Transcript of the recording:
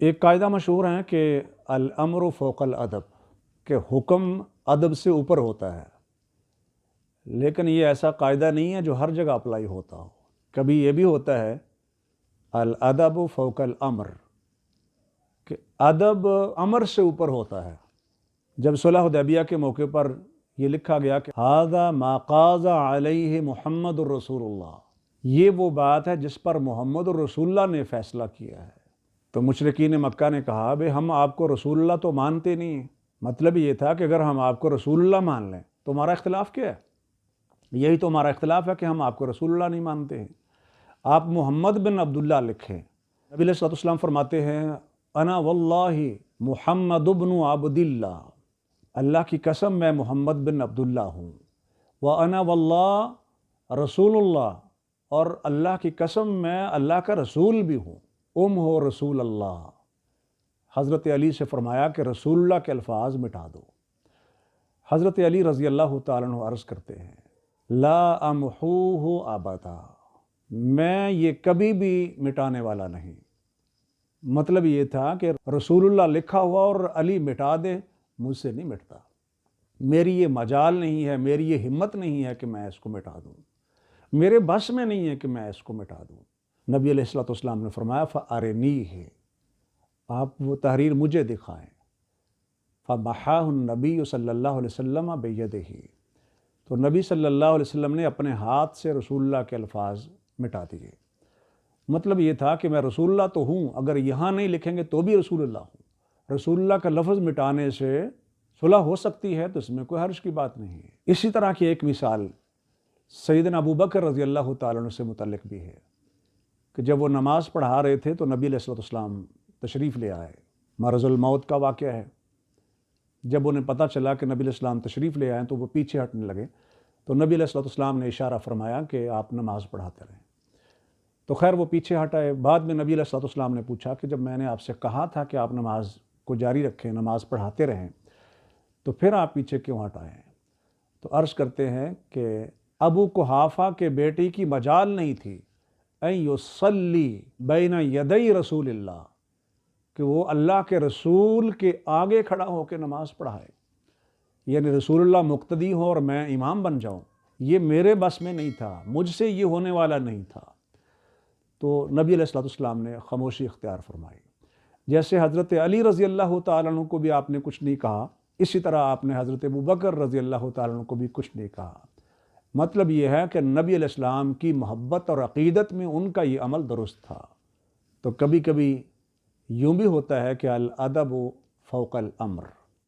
ایک قاعدہ مشہور ہے کہ الامر فوق الادب، کہ حکم ادب سے اوپر ہوتا ہے، لیکن یہ ایسا قاعدہ نہیں ہے جو ہر جگہ اپلائی ہوتا ہو۔ کبھی یہ بھی ہوتا ہے الادب فوق الامر، کہ ادب امر سے اوپر ہوتا ہے۔ جب صلح حدیبیہ کے موقع پر یہ لکھا گیا کہ ھذا ما قاض علیہ محمد الرسول اللہ، یہ وہ بات ہے جس پر محمد الرسول اللہ نے فیصلہ کیا ہے، تو مشرکین مکہ نے کہا بھئی ہم آپ کو رسول اللہ تو مانتے نہیں ہیں۔ مطلب یہ تھا کہ اگر ہم آپ کو رسول اللہ مان لیں تو ہمارا اختلاف کیا ہے؟ یہی تو ہمارا اختلاف ہے کہ ہم آپ کو رسول اللہ نہیں مانتے ہیں۔ آپ محمد بن عبداللہ لکھیں۔ نبی علیہ الصلوۃ والسلام فرماتے ہیں انا واللہ محمد بن عبداللہ، اللہ کی قسم میں محمد بن عبداللہ ہوں، وَأَنَا وَاللَّهِ رسول اللہ، اور اللہ کی قسم میں اللہ کا رسول بھی ہوں، ہو رسول اللہ۔ حضرت علی سے فرمایا کہ رسول اللہ کے الفاظ مٹا دو۔ حضرت علی رضی اللہ تعالیٰ عنہ عرض کرتے ہیں لا امحوہ ابدا، میں یہ کبھی بھی مٹانے والا نہیں۔ مطلب یہ تھا کہ رسول اللہ لکھا ہوا اور علی مٹا دے، مجھ سے نہیں مٹتا، میری یہ مجال نہیں ہے، میری یہ ہمت نہیں ہے کہ میں اس کو مٹا دوں، میرے بس میں نہیں ہے کہ میں اس کو مٹا دوں۔ نبی علیہ الصلوۃ والسلام نے فرمایا فَأَرِنِيهِ، آپ وہ تحریر مجھے دکھائیں۔ فَمَحَاهُ النَّبِيُّ صلی اللہ علیہ وسلم بِيَدِهِ، تو نبی صلی اللہ علیہ وسلم نے اپنے ہاتھ سے رسول اللہ کے الفاظ مٹا دیے۔ مطلب یہ تھا کہ میں رسول اللہ تو ہوں، اگر یہاں نہیں لکھیں گے تو بھی رسول اللہ ہوں۔ رسول اللہ کا لفظ مٹانے سے صلح ہو سکتی ہے تو اس میں کوئی حرج کی بات نہیں ہے۔ اسی طرح کی ایک مثال سیدنا ابوبکر رضی اللہ تعالیٰ عنہ سے متعلق بھی ہے کہ جب وہ نماز پڑھا رہے تھے تو نبی علیہ الصلوۃ والسلام تشریف لے آئے۔ مرض الموت کا واقعہ ہے۔ جب انہیں پتہ چلا کہ نبی علیہ السلام تشریف لے آئے تو وہ پیچھے ہٹنے لگے، تو نبی علیہ الصلوۃ والسلام نے اشارہ فرمایا کہ آپ نماز پڑھاتے رہیں۔ تو خیر وہ پیچھے ہٹائے۔ بعد میں نبی علیہ الصلوۃ والسلام نے پوچھا کہ جب میں نے آپ سے کہا تھا کہ آپ نماز کو جاری رکھیں، نماز پڑھاتے رہیں، تو پھر آپ پیچھے کیوں ہٹائے ہیں؟ تو عرض کرتے ہیں کہ ابو قحافہ کے بیٹی کی مجال نہیں تھی ان یصلی بین یدی رسول اللہ، کہ وہ اللہ کے رسول کے آگے کھڑا ہو کے نماز پڑھائے، یعنی رسول اللہ مقتدی ہو اور میں امام بن جاؤں، یہ میرے بس میں نہیں تھا، مجھ سے یہ ہونے والا نہیں تھا۔ تو نبی علیہ الصلوۃ والسلام نے خاموشی اختیار فرمائی۔ جیسے حضرت علی رضی اللہ تعالیٰ عنہ کو بھی آپ نے کچھ نہیں کہا، اسی طرح آپ نے حضرت ابوبکر رضی اللہ تعالیٰ عنہ کو بھی کچھ نہیں کہا۔ مطلب یہ ہے کہ نبی علیہ السلام کی محبت اور عقیدت میں ان کا یہ عمل درست تھا۔ تو کبھی کبھی یوں بھی ہوتا ہے کہ الادب فوق الامر۔